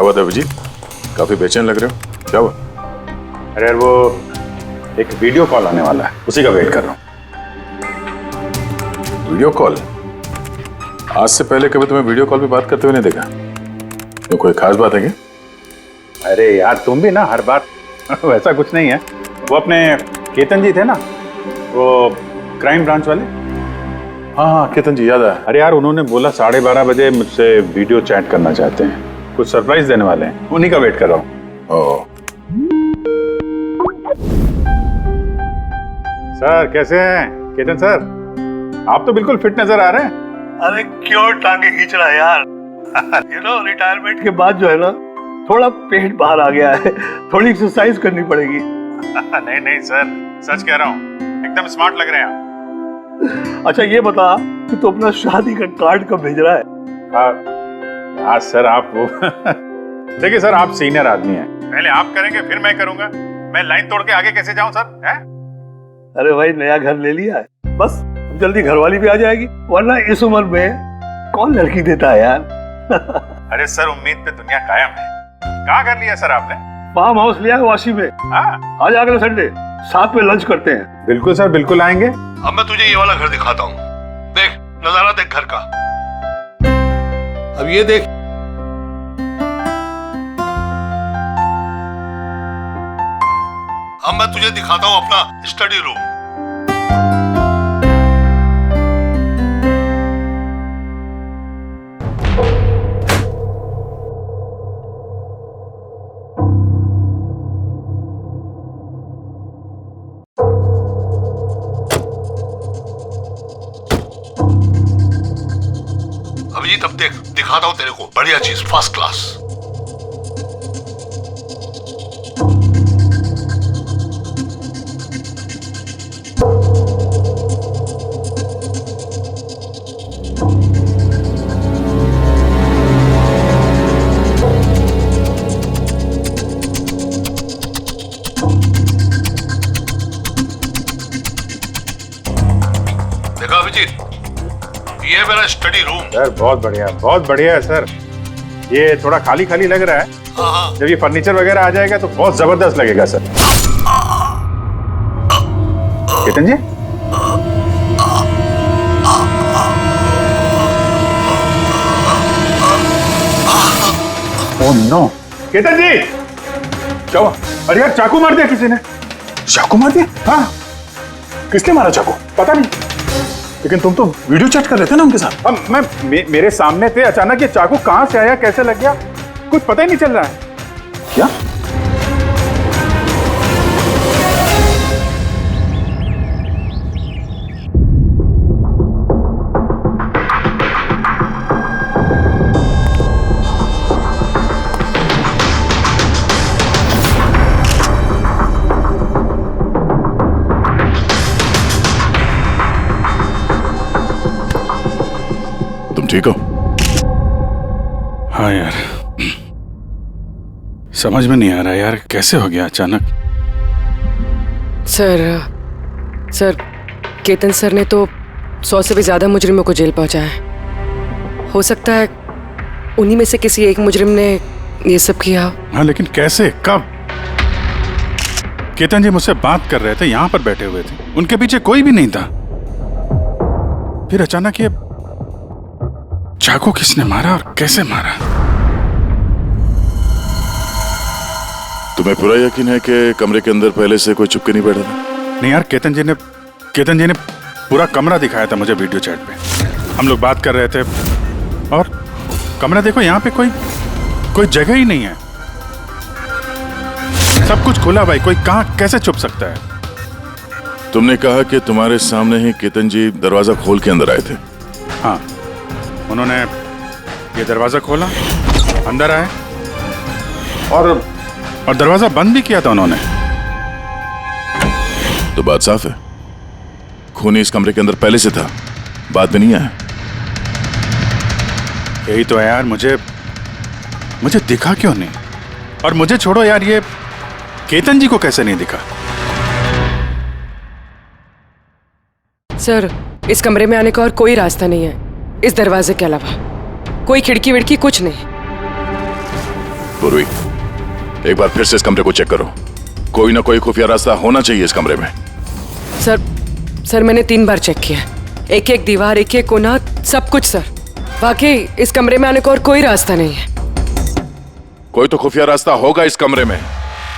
हुआ था अभिजीत? काफी बेचैन लग रहे हो, क्या हुआ? अरे यार वो एक वीडियो कॉल आने वाला है, उसी का वेट कर रहा हूँ। Video call? आज से पहले कभी तुम्हें वीडियो कॉल पे बात करते हुए नहीं देखा। तो कोई खास बात है क्या? अरे यार तुम भी ना हर बार वैसा कुछ नहीं है। वो अपने केतन जी थे ना, वो क्राइम ब्रांच वाले। हाँ हाँ केतन जी, याद आया। अरे यार उन्होंने बोला 12:30 बजे मुझसे वीडियो चैट करना चाहते हैं, कुछ सरप्राइज देने वाले हैं, उन्हीं का वेट कर रहा हूँ। सर कैसे हैं केतन सर? आप तो बिल्कुल फिट नजर आ रहे हैं। अरे क्यों टांगे खींच रहा है यार? रिटायरमेंट के बाद जो है ना, थोड़ा पेट बाहर आ गया है, थोड़ी एक्सरसाइज करनी पड़ेगी। नहीं नहीं सर, सच कह रहा हूँ, एकदम स्मार्ट लग रहे हैं आप। अच्छा ये बता कि तू अपना शादी का कार्ड कब भेज रहा है? हाँ सर आप वो देखिए सर, आप सीनियर आदमी हैं, पहले आप करेंगे फिर मैं करूंगा। मैं लाइन तोड़ के आगे कैसे जाऊं सर? है? अरे भाई नया घर ले लिया है, बस जल्दी घरवाली भी आ जाएगी, वरना इस उम्र में कौन लड़की देता है यार। अरे सर उम्मीद पे दुनिया कायम है। कहाँ कर लिया सर आपने? फार्म हाउस लिया है वाशी में। हाँ आज अगले संडे साथ में लंच करते हैं। बिल्कुल सर, बिल्कुल आएंगे। अब मैं तुझे ये वाला घर दिखाता हूँ, देख नजारा देख घर का। अब ये देख, अब मैं तुझे दिखाता हूँ अपना स्टडी रूम। अभिजीत अब देख, दिखाता हूँ तेरे को बढ़िया चीज, फर्स्ट क्लास। देखा अभिजीत, ये है मेरा स्टडी रूम। सर बहुत बढ़िया है सर। ये थोड़ा खाली खाली लग रहा है, जब ये फर्नीचर वगैरह आ जाएगा तो बहुत जबरदस्त लगेगा सर। केतन जी, ओह नो, केतन जी क्या हुआ? अरे यार चाकू मार दिया किसी ने। चाकू मार दिया? हाँ किसने मारा चाकू? पता नहीं, लेकिन तुम तो वीडियो चैट कर रहे थे ना उनके साथ। अब मेरे सामने थे, अचानक ये चाकू कहां से आया, कैसे लग गया, कुछ पता ही नहीं चल रहा है। क्या? तुम ठीक हो? हाँ यार, समझ में नहीं आ रहा यार, कैसे हो गया अचानक। सर केतन सर ने तो 100 से भी ज्यादा मुजरिमों को जेल पहुंचाया है। हो सकता है उन्हीं में से किसी एक मुजरिम ने ये सब किया। हाँ लेकिन कैसे, कब? केतन जी मुझसे बात कर रहे थे, यहाँ पर बैठे हुए थे, उनके पीछे कोई भी नहीं था। फिर अचानक ये चाकू किसने मारा और कैसे मारा? तुम्हें पूरा यकीन है कि कमरे के अंदर पहले से कोई छुप के नहीं बैठा था? नहीं यार, केतन जी ने पूरा कमरा दिखाया था मुझे वीडियो चैट पे। हम लोग बात कर रहे थे और कमरा देखो, यहाँ पे कोई जगह ही नहीं है, सब कुछ खुला भाई, कोई कहाँ कैसे छुप सकता है? तुमने कहा कि तुम्हारे सामने ही केतन जी दरवाजा खोल के अंदर आए थे। हाँ, उन्होंने ये दरवाजा खोला, अंदर आए और दरवाजा बंद भी किया था उन्होंने। तो बात साफ है, खूनी इस कमरे के अंदर पहले से था, बाद में नहीं आया। यही तो है यार, मुझे दिखा क्यों नहीं? और मुझे छोड़ो यार, ये केतन जी को कैसे नहीं दिखा? सर इस कमरे में आने का और कोई रास्ता नहीं है इस दरवाजे के अलावा, कोई खिड़की विड़की कुछ नहीं। पूर्वी, एक बार फिर से इस कमरे को चेक करो। कोई ना कोई खुफिया रास्ता होना चाहिए इस कमरे में। सर मैंने 3 बार चेक किया, एक एक दीवार, एक एक कोना, सब कुछ सर। वाकई इस कमरे में आने का और कोई रास्ता नहीं है। कोई तो खुफिया रास्ता होगा इस कमरे में,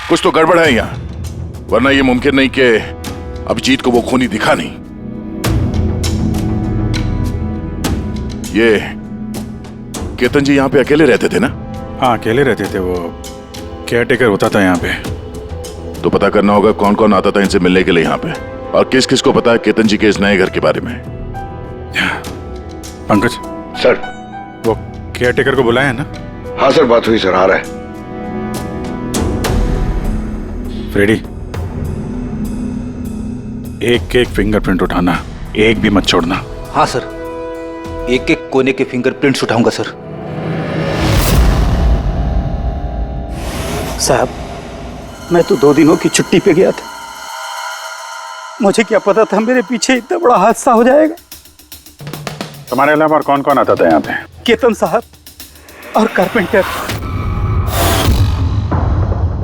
कुछ तो गड़बड़ है यहाँ, वरना ये मुमकिन नहीं कि अभिजीत को वो खूनी दिखा नहीं। ये केतन जी यहाँ पे अकेले रहते थे ना? हाँ, अकेले रहते थे, वो केयर टेकर होता था यहाँ पे। तो पता करना होगा कौन कौन आता था इनसे मिलने के लिए यहाँ पे, और किस किस को पता है केतन जी के इस नए घर के बारे में। पंकज सर। वो केयर टेकर को बुलाया है ना? हाँ सर, बात हुई सर, आ रहा है। फ्रेडी, एक एक फिंगरप्रिंट उठाना, एक भी मत छोड़ना। हाँ सर, एक एक कोने के फिंगरप्रिंट्स उठाऊंगा सर। साहब, मैं तो 2 दिनों की छुट्टी पे गया था, मुझे क्या पता था मेरे पीछे इतना बड़ा हादसा हो जाएगा। तुम्हारे अलावा और कौन कौन आता था यहाँ पे? केतन साहब और कारपेंटर।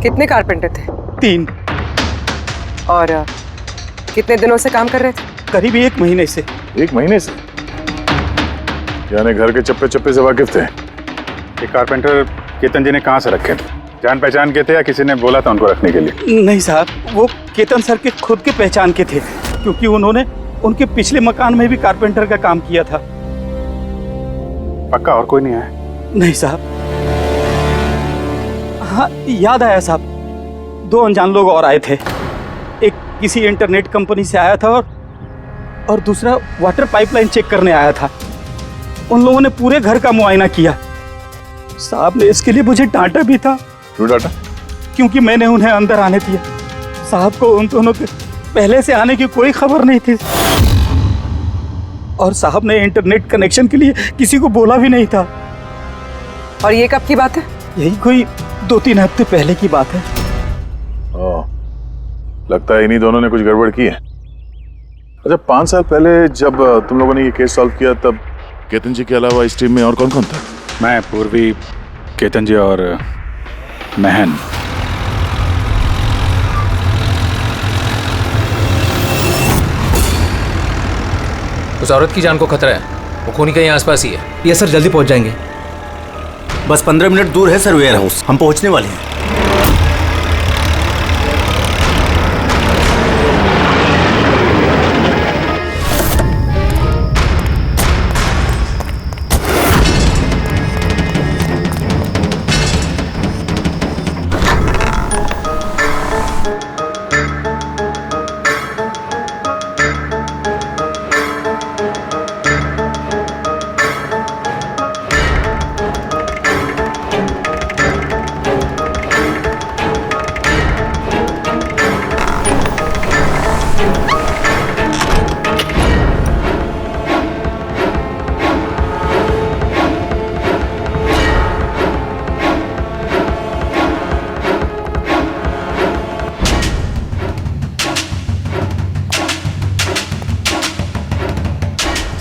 कितने कारपेंटर थे? 3। और कितने दिनों से काम कर रहे थे? करीब 1 महीने से। 1 महीने से? यानी घर के चप्पे चप्पे से वाकिफ थे? ये कारपेंटर केतन जी ने कहाँ से रखे थे? जान पहचान के थे या किसी ने बोला था उनको रखने के लिए? नहीं साहब, वो केतन सर के खुद के पहचान के थे, क्योंकि उन्होंने उनके पिछले मकान में भी कारपेंटर का काम किया था। पक्का और कोई नहीं आया? नहीं साहब। हाँ, याद आया साहब, 2 अनजान लोग और आए थे। एक किसी इंटरनेट कंपनी से आया था और दूसरा वाटर पाइपलाइन चेक करने आया था। उन लोगों ने पूरे घर का मुआयना किया। साहब ने इसके लिए मुझे डांटा भी था। क्यों डांटा? क्योंकि मैंने उन्हें अंदर आने दिया। साहब को उन दोनों के पहले से आने की कोई खबर नहीं थी, और साहब ने इंटरनेट कनेक्शन के लिए किसी को बोला भी नहीं था। और ये कब की बात है? यही कोई 2-3 हफ्ते पहले की बात है। ओह, लगता है इन्हीं दोनों ने कुछ गड़बड़ की है। अच्छा, 5 साल पहले जब तुम लोगों ने ये केस सॉल्व किया, तब केतन जी के अलावा इस टीम में और कौन कौन था? मैं, पूर्वी, केतन जी और महन। उस औरत की जान को खतरा है, वो खूनी कहीं आसपास ही है। ये सर, जल्दी पहुंच जाएंगे। बस 15 मिनट दूर है सर वेयर हाउस, हम पहुंचने वाले हैं।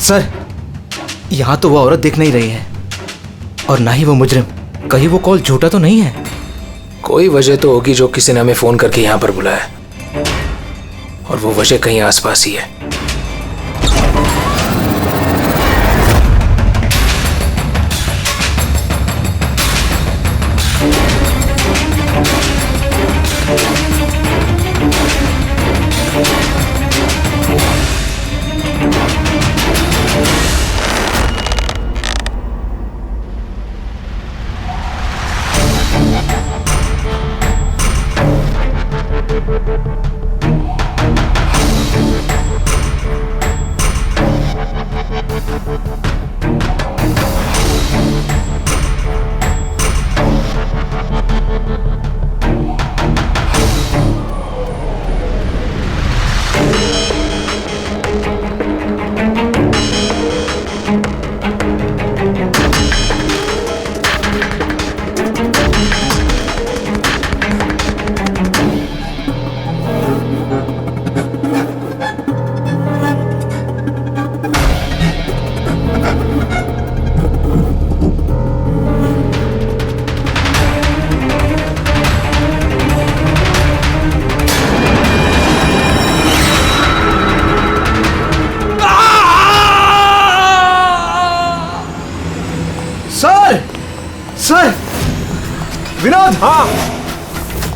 सर, यहाँ तो वो औरत दिख नहीं रही है, और ना ही वो मुजरिम। कहीं वो कॉल झूठा तो नहीं है? कोई वजह तो होगी जो किसी ने हमें फोन करके यहाँ पर बुलाया, और वो वजह कहीं आसपास ही है। सर, विनोद। हाँ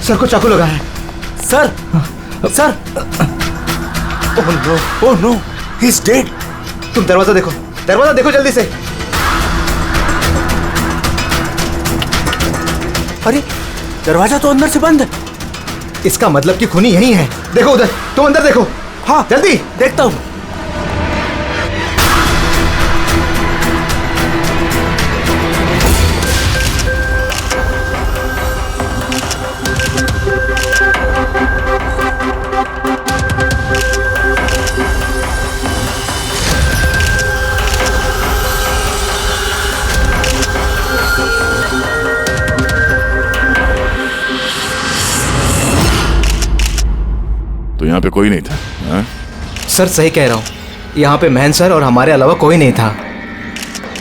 सर को चाकू लगा है। Sir, sir, oh no, he is dead. तुम दरवाजा देखो जल्दी से। अरे दरवाजा तो अंदर से बंद है। इसका मतलब कि खूनी यही है। देखो उधर, तुम अंदर देखो। हाँ जल्दी। देखता हूं। तो यहाँ पे कोई नहीं था? हाँ? सर सही कह रहा हूँ, यहाँ पे महन सर और हमारे अलावा कोई नहीं था।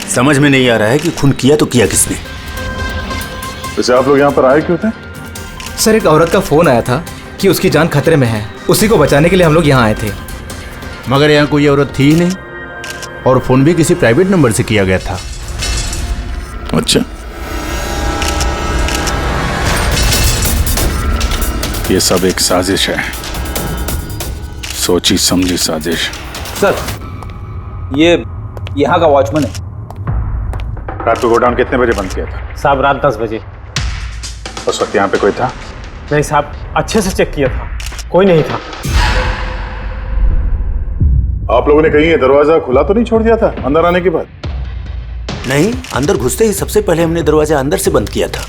समझ में नहीं आ रहा है कि खून किया तो किया किसने। वैसे आप लोग यहाँ पर आए क्यों थे? सर एक औरत का फोन आया था कि उसकी जान खतरे में है, उसी को बचाने के लिए हम लोग यहाँ आए थे। मगर यहाँ कोई औरत थी ही नहीं और फोन भी किसी प्राइवेट नंबर से किया गया था। अच्छा, ये सब एक साजिश है, सोची समझी साजिश। सर, ये यहाँ का वॉचमैन है। रात को गोडाउन कितने बजे बंद किया था? साहब रात 10 बजे। उस वक्त यहाँ पे कोई था? नहीं साहब, अच्छे से चेक किया था, कोई नहीं था। आप लोगों ने कहीं ये दरवाजा खुला तो नहीं छोड़ दिया था अंदर आने के बाद? नहीं, अंदर घुसते ही सबसे पहले हमने दरवाजा अंदर से बंद किया था।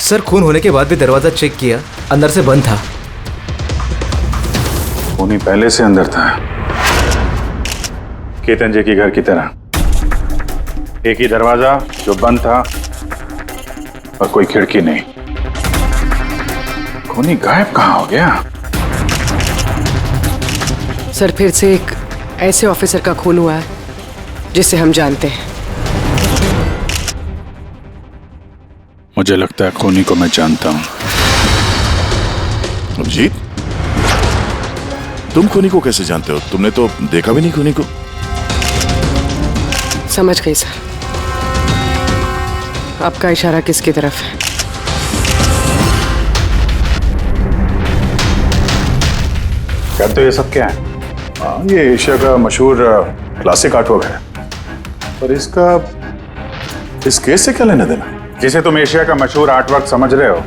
सर खून होने के बाद भी दरवाजा चेक किया, अंदर से बंद था। खूनी पहले से अंदर था, केतन जी के घर की तरह। एक ही दरवाजा जो बंद था और कोई खिड़की नहीं। खूनी गायब कहाँ हो गया? सर फिर से एक ऐसे ऑफिसर का खून हुआ है जिसे हम जानते हैं। मुझे लगता है खूनी को मैं जानता हूं। अभिजीत, तुम खूनी को कैसे जानते हो? तुमने तो देखा भी नहीं खूनी को। समझ गई सर, आपका इशारा किसकी तरफ है? कहते हो ये सब क्या है? हाँ, ये एशिया का मशहूर क्लासिक आर्टवर्क है, पर इसका इस केस से क्या लेना देना? जिसे तुम एशिया का मशहूर आर्टवर्क समझ रहे हो,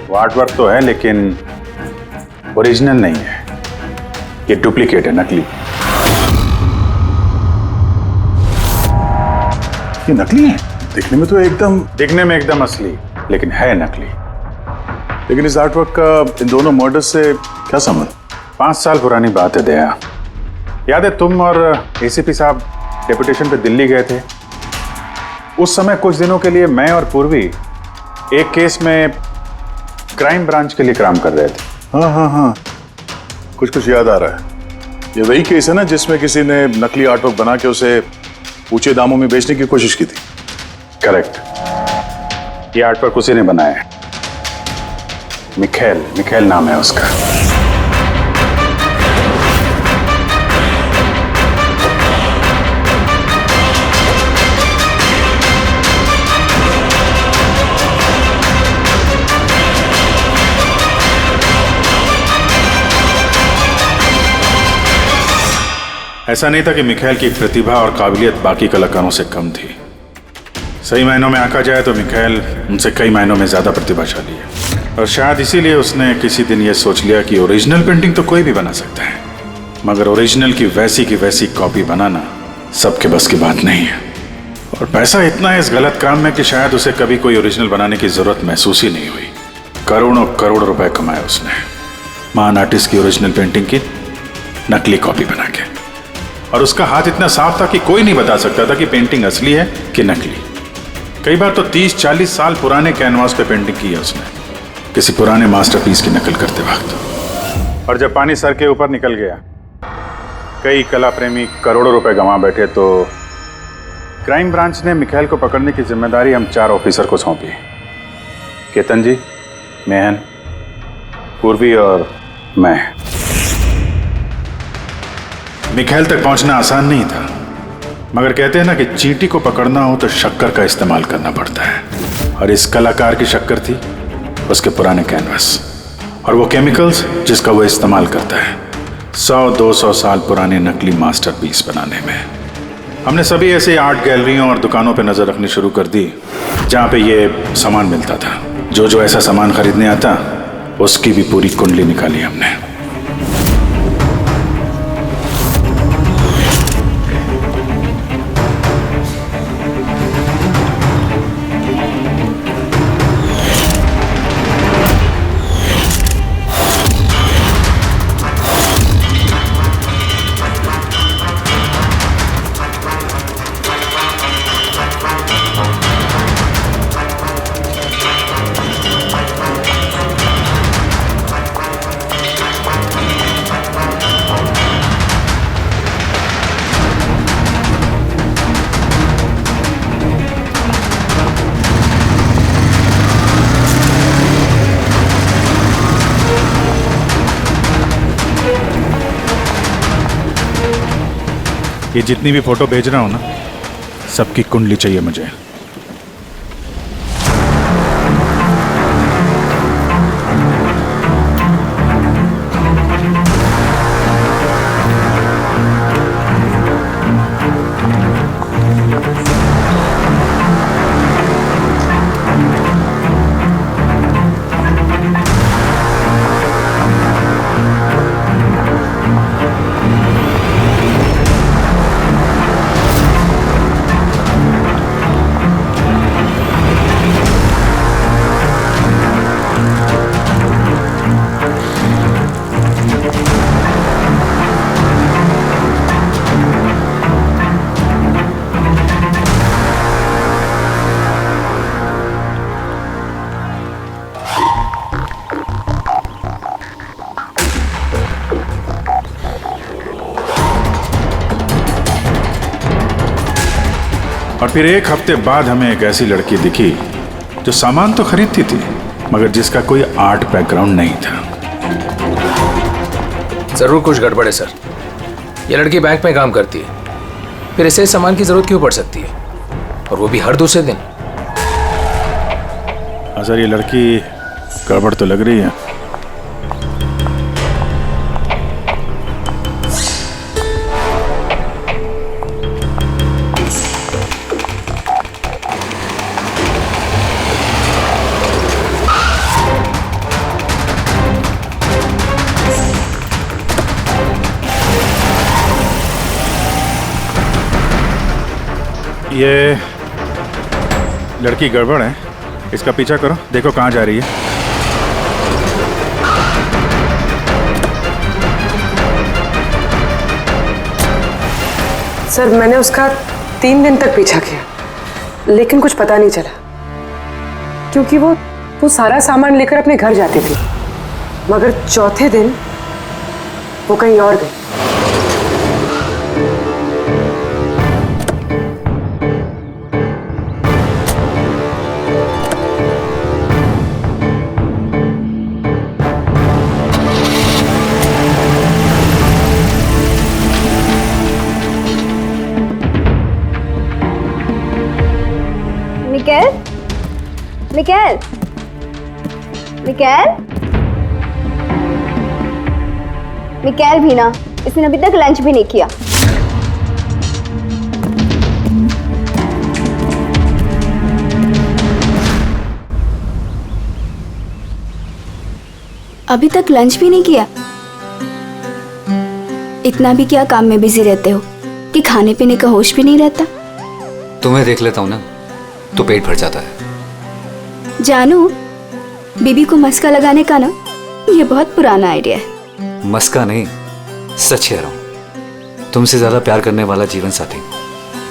वो आर्टवर्क तो है लेकिन ओरिजिनल नहीं है। ये डुप्लीकेट है, नकली। ये नकली है? दिखने में तो एकदम असली, लेकिन है नकली। लेकिन इस आर्टवर्क का इन दोनों मर्डर्स से क्या संबंध? 5 साल पुरानी बात है दया। याद है तुम और एसीपी साहब डेपुटेशन पे दिल्ली गए थे? उस समय कुछ दिनों के लिए मैं और पूर्वी एक केस में क्राइम ब्रांच के लिए काम कर रहे थे। हाँ, कुछ याद आ रहा है। ये वही केस है ना जिसमें किसी ने नकली आर्टवर्क बना के उसे ऊंचे दामों में बेचने की कोशिश की थी? करेक्ट। ये आर्टवर्क उसी ने बनाया है। मिखेल नाम है उसका। ऐसा नहीं था कि मिखेल की प्रतिभा और काबिलियत बाकी कलाकारों से कम थी। सही मायनों में आंका जाए तो मिखेल उनसे कई मायनों में ज्यादा प्रतिभाशाली है, और शायद इसीलिए उसने किसी दिन ये सोच लिया कि ओरिजिनल पेंटिंग तो कोई भी बना सकता है, मगर ओरिजिनल की वैसी कॉपी बनाना सबके बस की बात नहीं है। और पैसा इतना है इस गलत काम में कि शायद उसे कभी कोई ओरिजिनल बनाने की जरूरत महसूस ही नहीं हुई। करोड़ों करोड़ रुपए कमाए उसने महान आर्टिस्ट की ओरिजिनल पेंटिंग की नकली कॉपी बना के, और उसका हाथ इतना साफ था कि कोई नहीं बता सकता था कि पेंटिंग असली है कि नकली। कई बार तो 30-40 साल पुराने कैनवास पे पेंटिंग की है उसने, किसी पुराने मास्टरपीस की नकल करते वक्त। और जब पानी सर के ऊपर निकल गया, कई कला प्रेमी करोड़ों रुपए गंवा बैठे, तो क्राइम ब्रांच ने मिखेल को पकड़ने की जिम्मेदारी हम 4 ऑफिसर को सौंपी। केतन जी, मेहन, पूर्वी और मैं। मिखेल तक पहुंचना आसान नहीं था, मगर कहते हैं ना कि चींटी को पकड़ना हो तो शक्कर का इस्तेमाल करना पड़ता है, और इस कलाकार की शक्कर थी उसके पुराने कैनवस और वो केमिकल्स जिसका वो इस्तेमाल करता है 100-200 साल पुराने नकली मास्टरपीस बनाने में। हमने सभी ऐसे आर्ट गैलरियों और दुकानों पे नजर रखनी शुरू कर दी जहां पे ये सामान मिलता था। जो ऐसा सामान खरीदने आता उसकी भी पूरी कुंडली निकाली हमने। ये जितनी भी फोटो भेज रहा हूं ना, सबकी कुंडली चाहिए मुझे। और फिर एक हफ्ते बाद हमें एक ऐसी लड़की दिखी जो सामान तो खरीदती थी मगर जिसका कोई आर्ट बैकग्राउंड नहीं था। जरूर कुछ गड़बड़ है सर। ये लड़की बैंक में काम करती है, फिर इसे सामान की जरूरत क्यों पड़ सकती है, और वो भी हर दूसरे दिन। सर ये लड़की गड़बड़ तो लग रही है। ये लड़की गड़बड़ है, इसका पीछा करो, देखो कहाँ जा रही है। सर मैंने उसका 3 दिन तक पीछा किया लेकिन कुछ पता नहीं चला, क्योंकि वो सारा सामान लेकर अपने घर जाती थी, मगर चौथे दिन वो कहीं और गई। मिकेल, मिकेल भी ना, इसने अभी तक लंच भी नहीं किया। अभी तक लंच भी नहीं किया? इतना भी क्या काम में बिजी रहते हो कि खाने पीने का होश भी नहीं रहता? तुम्हें देख लेता हूँ ना तो पेट भर जाता है। जानू, बीबी को मस्का लगाने का ना ये बहुत पुराना आइडिया है। मस्का नहीं, सच कह रहा हूँ। तुमसे ज्यादा प्यार करने वाला जीवन साथी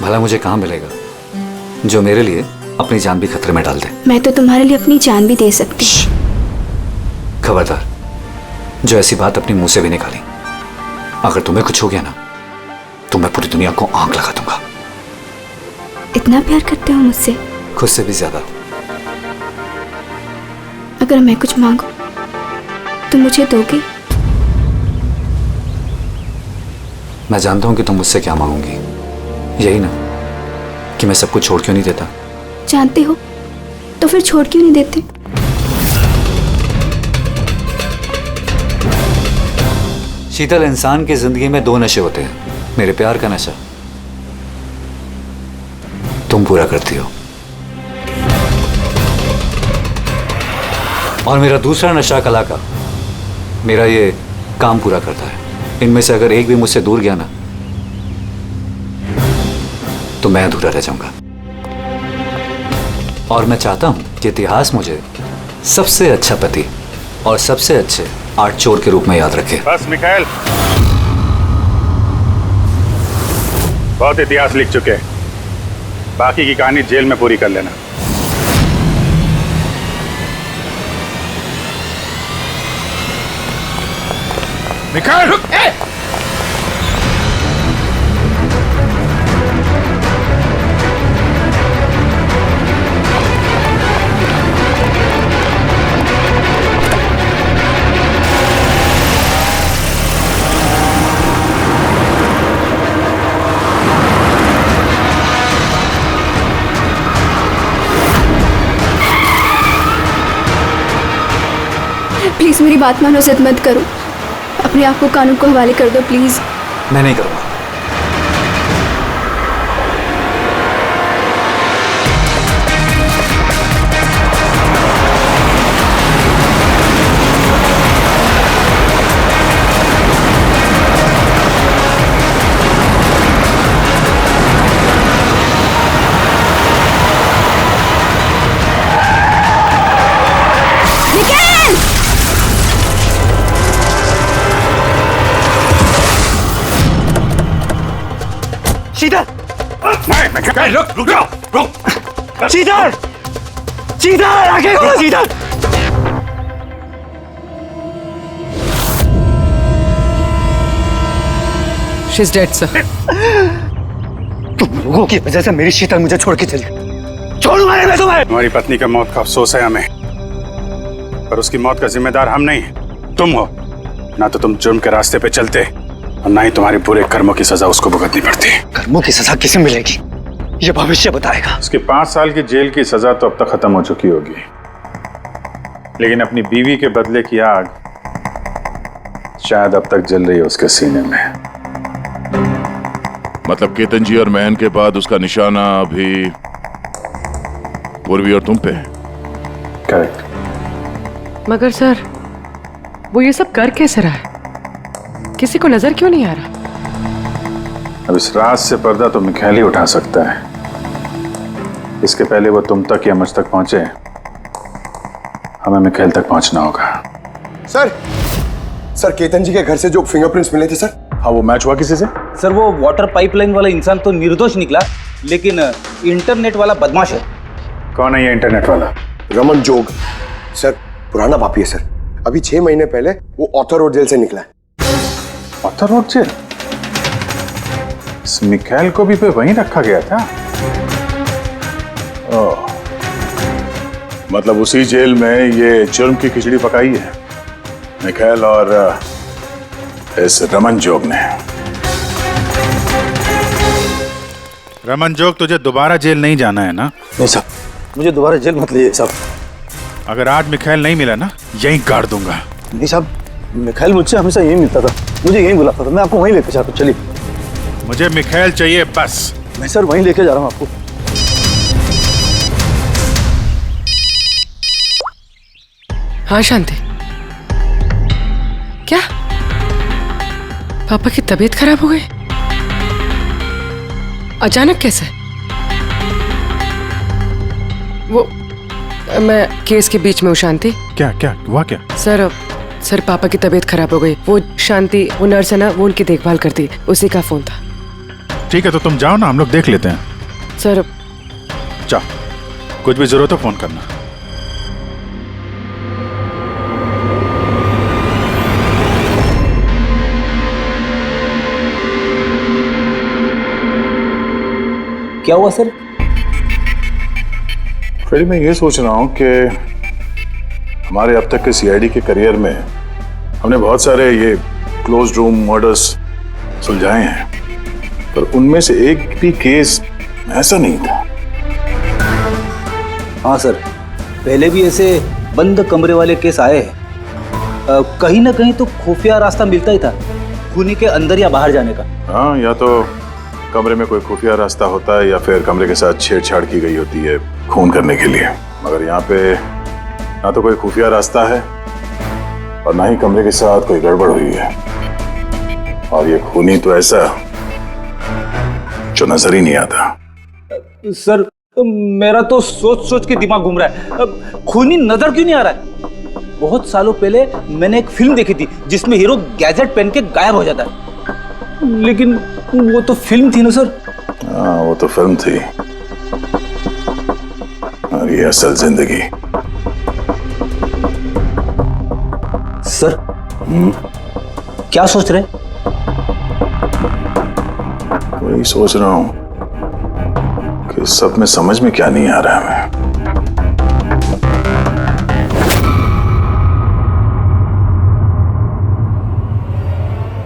भला मुझे कहाँ मिलेगा जो मेरे लिए अपनी जान भी खतरे में डाल दे। मैं तो तुम्हारे लिए अपनी जान भी दे सकती। खबरदार, जो ऐसी बात अपने मुंह से भी निकाली। अगर तुम्हें कुछ हो गया ना तो मैं पूरी दुनिया को आंख लगा दूंगा। इतना प्यार करते हो मुझसे? खुद से भी ज्यादा। अगर मैं कुछ मांगू तो मुझे दोगे? मैं जानता हूं कि तुम मुझसे क्या मांगोगी, यही ना कि मैं सब कुछ छोड़ क्यों नहीं देता। जानते हो तो फिर छोड़ क्यों नहीं देते? शीतल, इंसान की जिंदगी में दो नशे होते हैं, मेरे प्यार का नशा तुम पूरा करती हो, और मेरा दूसरा नशा कला का, मेरा ये काम पूरा करता है। इनमें से अगर एक भी मुझसे दूर गया ना तो मैं अधूरा रह जाऊंगा। और मैं चाहता हूं कि इतिहास मुझे सबसे अच्छा पति और सबसे अच्छे आर्ट चोर के रूप में याद रखे। बस मिखाइल, बहुत इतिहास लिख चुके हैं, बाकी की कहानी जेल में पूरी कर लेना। मिखाइल रुक! प्लीज मेरी बात मानो, जिद मत करो, अपने आप को कानून को हवाले कर दो प्लीज। मैं नहीं करूंगा। शीतल! मिखाइल रुक जाओ, रुक! शीतल! शीतल, आगे खोलो शीतल! She's dead, sir. तुम लोगों की वजह से मेरी शीतल मुझे छोड़ के चली गई। छोड़ूंगा नहीं मैं तुम्हें। तुम्हारी पत्नी का मौत का अफसोस है हमें, पर उसकी मौत का जिम्मेदार हम नहीं, तुम हो। ना तो तुम जुर्म के रास्ते पे चलते और ना ही तुम्हारे बुरे कर्मों की सजा उसको भुगतनी पड़ती। कर्मों की सजा किसे मिलेगी ये भविष्य बताएगा। उसके 5 साल की जेल की सजा तो अब तक खत्म हो चुकी होगी, लेकिन अपनी बीवी के बदले की आग शायद अब तक जल रही है उसके सीने में। मतलब केतन जी और महन के बाद उसका निशाना अभी पूर्वी और तुम पे है। करेक्ट। मगर सर, वो ये सब कर कैसे रहा है? किसी को नजर क्यों नहीं आ रहा? अब इस राज से पर्दा तो मिखाइल ही उठा सकता है। इसके पहले वो तुम तक या मुझ तक पहुंचे, हमें मिखाइल तक पहुंचना होगा। सर केतन जी के घर से जो फिंगरप्रिंट्स मिले थे सर। हाँ, वो मैच हुआ किसी से? सर वो वाटर पाइपलाइन वाला इंसान तो निर्दोष निकला, लेकिन इंटरनेट वाला बदमाश है। कौन है ये इंटरनेट वाला? रमन जोग सर, पुराना पापी है सर। अभी 6 महीने पहले वो ऑथर रोड जेल से निकला है। ऑथर रोड जेल? इस मिखाइल को भी पे वहीं रखा गया था। ओह, मतलब उसी जेल में ये जुर्म की खिचड़ी पकाई है मिखाइल और इस रमन जोग ने। रमन जोग, तुझे दोबारा जेल नहीं जाना है ना? नहीं साहब, मुझे दोबारा जेल मत लीजिए साहब। अगर आज मिखाइल नहीं मिला ना, यहीं गाड़ दूंगा। नहीं साहब, मिखाइल मुझसे हमेशा यही मिलता था, मुझे यही बुलाता था, मैं आपको वहीं लेके जाता हूँ। चलिए। मुझे मिखाइल चाहिए बस। मैं सर वहीं लेके जा रहा हूँ आपको। हाँ शांति, क्या पापा की तबीयत खराब हो गई? अचानक कैसे? वो मैं केस के बीच में हूँ शांति। क्या क्या हुआ क्या? सर पापा की तबीयत खराब हो गई। वो शांति, वो नर्स है ना, वो उनकी देखभाल करती, उसी का फोन था। ठीक है, तो तुम जाओ ना, हम लोग देख लेते हैं। सर जाओ, कुछ भी जरूरत हो फोन करना। क्या हुआ सर? फिर मैं ये सोच रहा हूं कि हमारे अब तक के सीआईडी के करियर में हमने बहुत सारे ये क्लोज रूम मर्डर्स सुलझाए हैं, पर उनमें से एक भी केस ऐसा नहीं था। हाँ सर, पहले भी ऐसे बंद कमरे वाले केस आए हैं। कहीं ना कहीं तो खुफिया रास्ता मिलता ही था खूनी के अंदर या बाहर जाने का। हाँ, या तो कमरे में कोई खुफिया रास्ता होता है या फिर कमरे के साथ छेड़छाड़ की गई होती है खून करने के लिए। मगर यहाँ पे ना तो कोई खुफिया रास्ता है और ना ही कमरे के साथ कोई गड़बड़ हुई है। और ये खूनी तो ऐसा जो नजर ही नहीं आता। सर, मेरा तो सोच सोच के दिमाग घूम रहा है। खूनी नजर क्यों नहीं आ रहा है? बहुत सालों पहले मैंने एक फिल्म देखी थी जिसमें हीरो गैजेट पहन के गायब हो जाता है, लेकिन वो तो फिल्म थी ना सर। हाँ, वो तो फिल्म थी और ये असल जिंदगी। सर, क्या सोच रहे? वही सोच रहा हूँ कि सब में समझ में क्या नहीं आ रहा है हमें।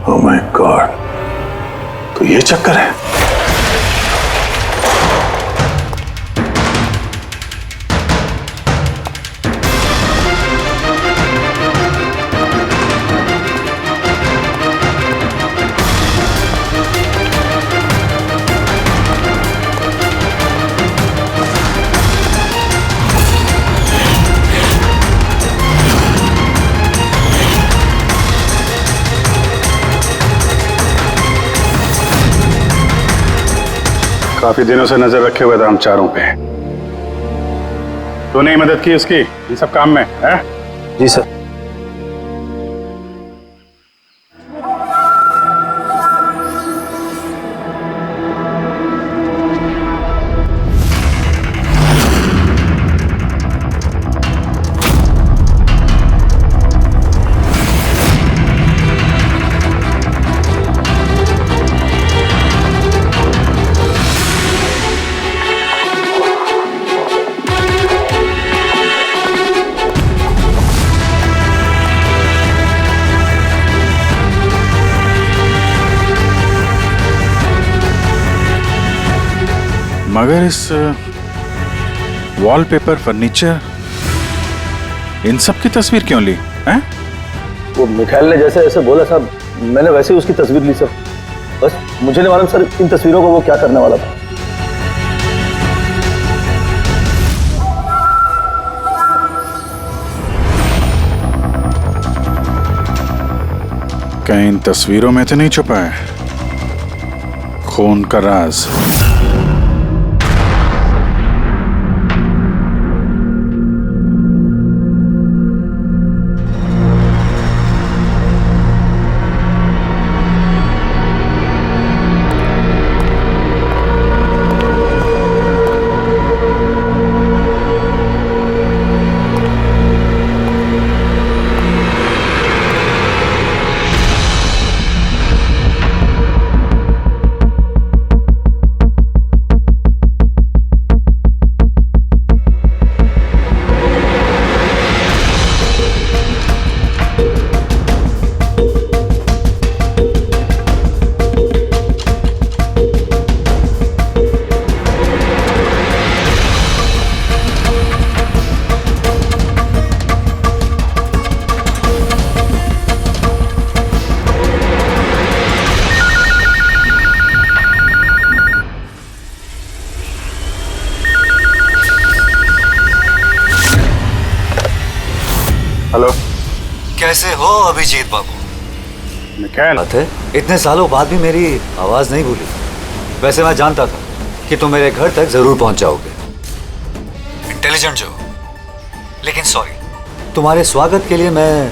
ओह माय गॉड, तो ये चक्कर है। काफी दिनों से नजर रखे हुए थे हम चारों पे। तूने ही मदद की उसकी इन सब काम में, है? जी सर। मगर इस वॉलपेपर, फर्नीचर, इन सब की तस्वीर क्यों ली, हैं? वो मिखाइल ने जैसे ऐसे बोला साहब, मैंने वैसे ही उसकी तस्वीर ली सर। बस मुझे नहीं मालूम सर इन तस्वीरों को वो क्या करने वाला था। कहीं इन तस्वीरों में तो नहीं छुपा है खून का राज? हेलो, कैसे हो अभिजीत बाबू? मिखाइल, बात है, इतने सालों बाद भी मेरी आवाज नहीं भूली। वैसे मैं जानता था कि तुम मेरे घर तक जरूर पहुंच जाओगे, इंटेलिजेंट जो, लेकिन सॉरी, तुम्हारे स्वागत के लिए मैं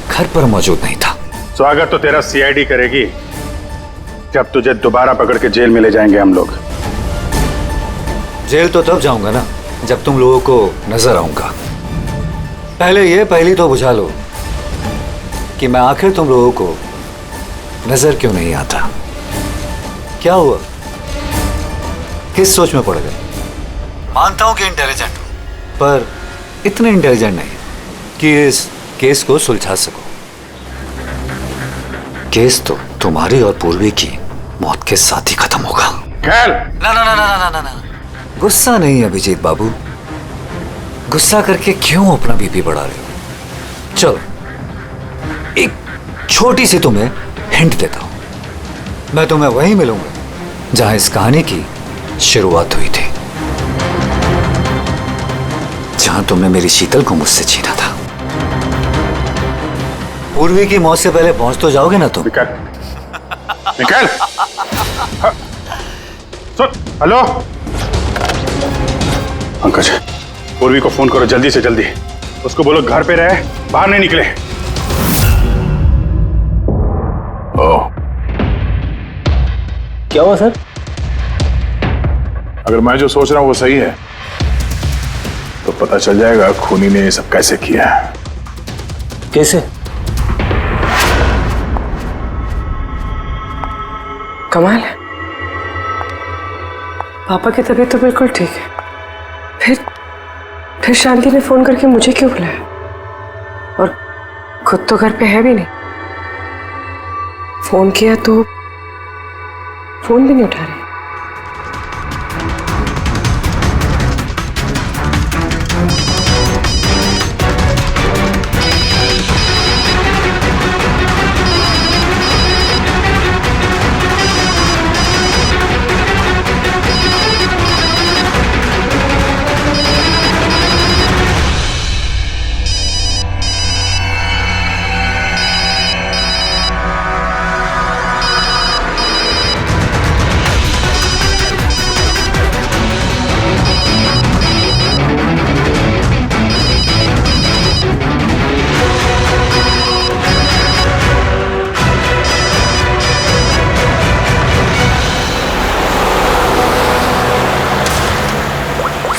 घर पर मौजूद नहीं था। स्वागत तो तेरा सीआईडी करेगी जब तुझे दोबारा पकड़ के जेल में ले जाएंगे हम लोग। जेल तो तब जाऊंगा ना जब तुम लोगों को नजर आऊंगा। पहले ये पहली तो बुझा लो कि मैं आखिर तुम लोगों को नजर क्यों नहीं आता। क्या हुआ, किस सोच में पड़ गए? मानता हूं कि इंटेलिजेंट हो, पर इतने इंटेलिजेंट नहीं कि इस केस को सुलझा सको। केस तो तुम्हारी और पूर्वी की मौत के साथ ही खत्म होगा। खैर, ना ना ना ना ना ना ना, गुस्सा नहीं अभिजीत बाबू, गुस्सा करके क्यों अपना बीपी बढ़ा रहे हो? चलो एक छोटी सी तुम्हें हिंट देता हूं, मैं तुम्हें वहीं मिलूंगा जहां इस कहानी की शुरुआत हुई थी, जहां तुमने मेरी शीतल को मुझसे छीना था। पूर्वी की मौत से पहले पहुंच तो जाओगे ना तुम? निकल। सुन, हेलो पंकज, पूर्वी को फोन करो जल्दी से जल्दी, उसको बोलो घर पे रहे, बाहर नहीं निकले। ओह, क्या हुआ सर? अगर मैं जो सोच रहा हूं वो सही है तो पता चल जाएगा खूनी ने ये सब कैसे किया है। कैसे? कमाल है, पापा की तबीयत तो बिल्कुल ठीक है, फिर शांति ने फोन करके मुझे क्यों बुलाया? और खुद तो घर पे है भी नहीं। फोन किया तो फोन भी नहीं उठा रही।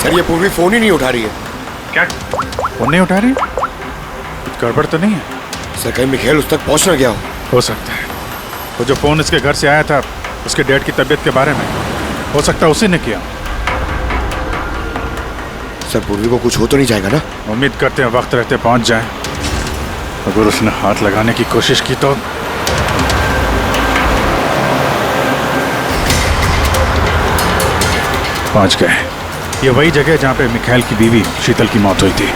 सर ये पूर्वी फोन ही नहीं उठा रही है। क्या फोन नहीं उठा रही? कुछ गड़बड़ तो नहीं है? सर कहीं मिखेल उस तक पहुंच ना गया हो सकता है वो जो फोन इसके घर से आया था उसके डैड की तबीयत के बारे में, हो सकता है उसी ने किया। सर पूर्वी को कुछ हो तो नहीं जाएगा ना? उम्मीद करते हैं वक्त रहते पहुंच जाए। अगर उसने हाथ लगाने की कोशिश की तो पहुंच गए। ये वही जगह जहां पे मिखाइल की बीवी शीतल की मौत हुई थी।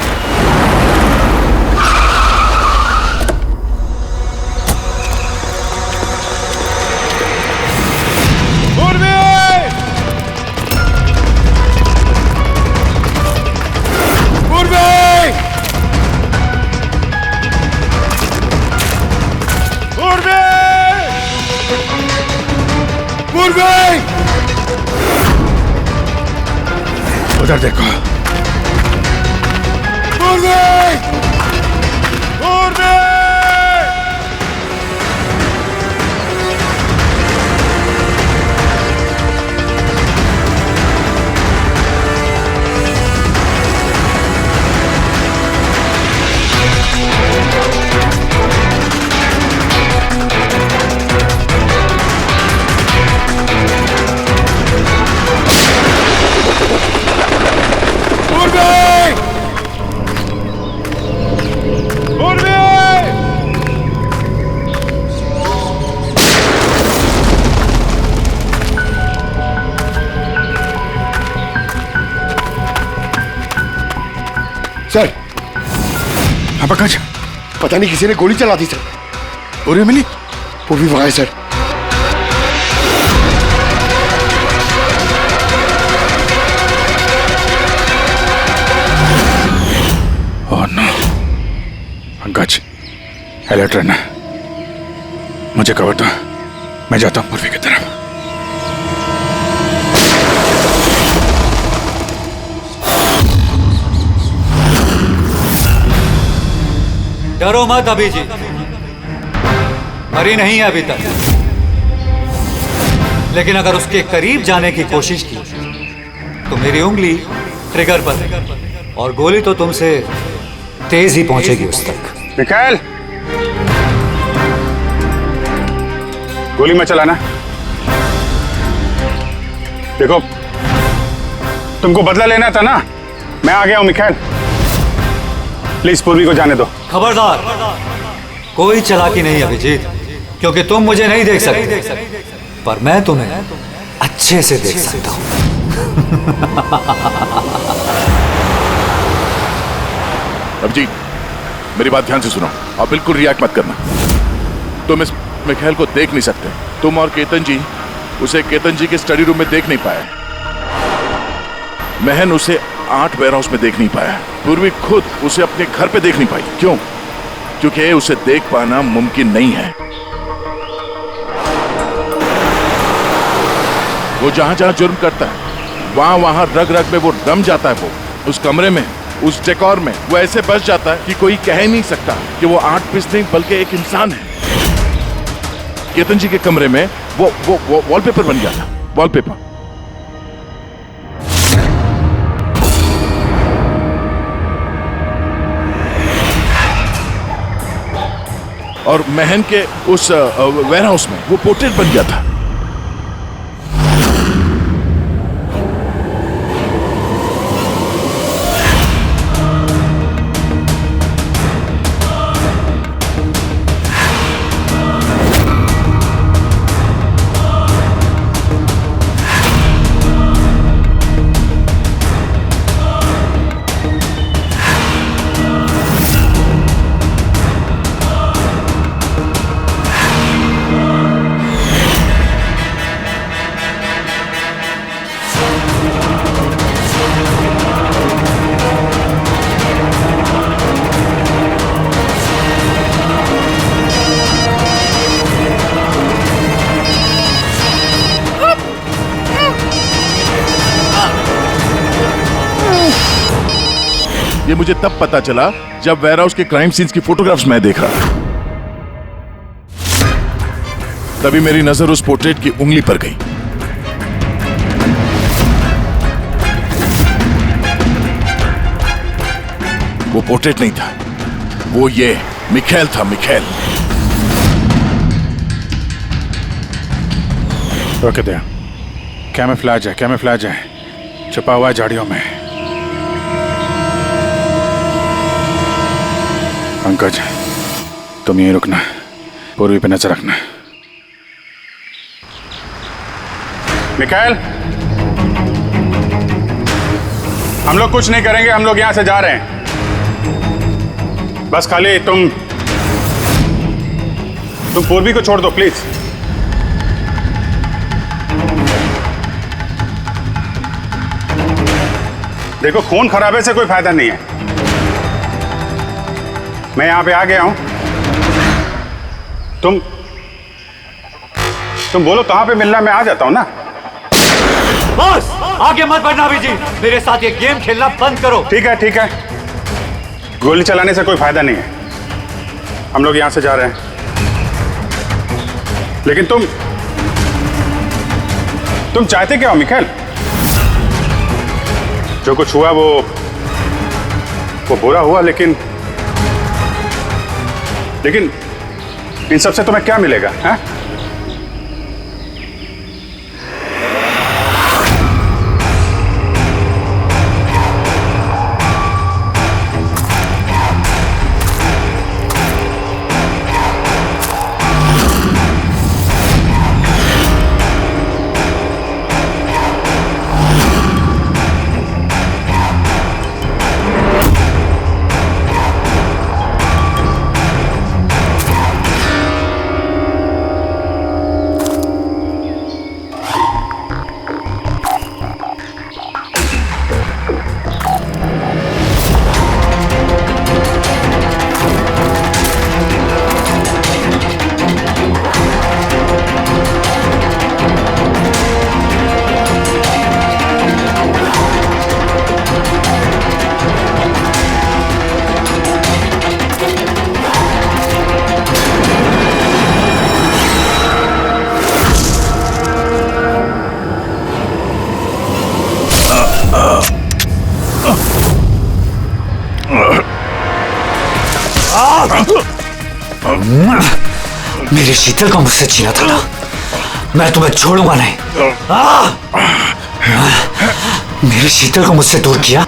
उधर देखो। सर हाँ पंकज, पता नहीं किसी ने गोली चला दी सर। पूर्वी मिली? पूर्वी वहां है सर। ओह नो पंकज, अलर्ट रहना, मुझे कवर दो, मैं जाता हूं पूर्वी की तरफ। डरो मत अभिजीत, मरी नहीं है अभी तक, लेकिन अगर उसके करीब जाने की कोशिश की तो मेरी उंगली ट्रिगर पर है और गोली तो तुमसे तेज ही पहुंचेगी उस तक। मिखाइल, गोली मत चलाना। देखो, तुमको बदला लेना था ना, मैं आ गया हूं मिखाइल। प्लीज पूर्वी को जाने दो। खबरदार, कोई चालाकी नहीं अभिजीत, क्योंकि तुम मुझे नहीं देख सकते, पर मैं तुम्हें अच्छे से देख सकता हूं। अभिजीत, मेरी बात ध्यान से सुनो और बिल्कुल रिएक्ट मत करना। तुम इस मिखाइल को देख नहीं सकते। तुम और केतन जी उसे केतन जी के स्टडी रूम में देख नहीं पाए। महन उसे 8 वेयरहाउस में देख नहीं पाया। पूर्वी खुद उसे अपने घर पे देख नहीं पाई। क्यों? क्योंकि उसे देख पाना मुमकिन नहीं है। वो जहां जहां जुर्म करता है वहां वहां रग रग में वो रम जाता है। वो उस कमरे में, उस डेकोर में वो ऐसे बस जाता है कि कोई कह नहीं सकता कि वो आर्ट पीस नहीं बल्कि एक इंसान है। केतन जी के कमरे में वो वॉलपेपर बन गया था। वॉलपेपर। और महन के उस वेयरहाउस में वो पोर्ट्रेट बन गया था। ये मुझे तब पता चला जब वेयरहाउस के क्राइम सीन्स की फोटोग्राफ्स मैं देख रहा था। तभी मेरी नजर उस पोर्ट्रेट की उंगली पर गई। वो पोर्ट्रेट नहीं था, वो ये मिखाइल था। मिखाइल। रोक दे। कैमोफ्लेज है, कैमोफ्लेज है, छुपा हुआ है झाड़ियों में। पंकज, तुम यहीं रुकना, पूर्वी पे नजर रखना। मिखाइल, हम लोग कुछ नहीं करेंगे, हम लोग यहां से जा रहे हैं। बस खाली तुम पूर्वी को छोड़ दो प्लीज। देखो, खून खराबे से कोई फायदा नहीं है। मैं यहां पे आ गया हूं। तुम बोलो कहां पे मिलना, मैं आ जाता हूं ना। बस आगे मत बढ़ना अभिजीत, मेरे साथ ये गेम खेलना बंद करो। ठीक है, ठीक है। गोली चलाने से कोई फायदा नहीं है। हम लोग यहां से जा रहे हैं, लेकिन तुम चाहते क्या हो मिखाइल? जो कुछ हुआ वो बुरा हुआ, लेकिन इन सबसे तुम्हें क्या मिलेगा? हैं? मेरे शीतल को मुझसे छीना था ना, मैं तुम्हें छोड़ूंगा नहीं। मेरे शीतल को मुझसे दूर किया।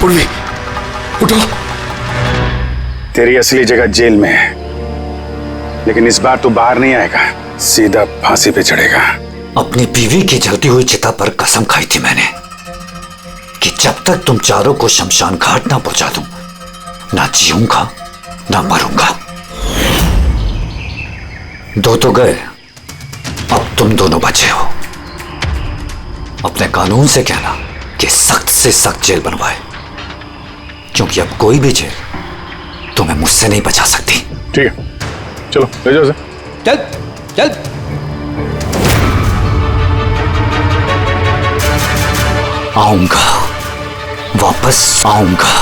पूर्वी उठो। तेरी असली जगह जेल में है, लेकिन इस बार तू बाहर नहीं आएगा, सीधा फांसी पे चढ़ेगा। अपनी बीवी की जलती हुई चिता पर कसम खाई थी मैंने कि जब तक तुम चारों को शमशान घाट ना पहुंचा दूं, ना जीऊंगा ना मरूंगा। दो तो गए, अब तुम दोनों बचे हो। अपने कानून से कहना कि सख्त से सख्त जेल बनवाए, क्योंकि अब कोई भी जेल तुम्हें मुझसे नहीं बचा सकती। ठीक है, चलो ले जाओ उसे। चल चल। आऊंगा, वापस आऊंगा।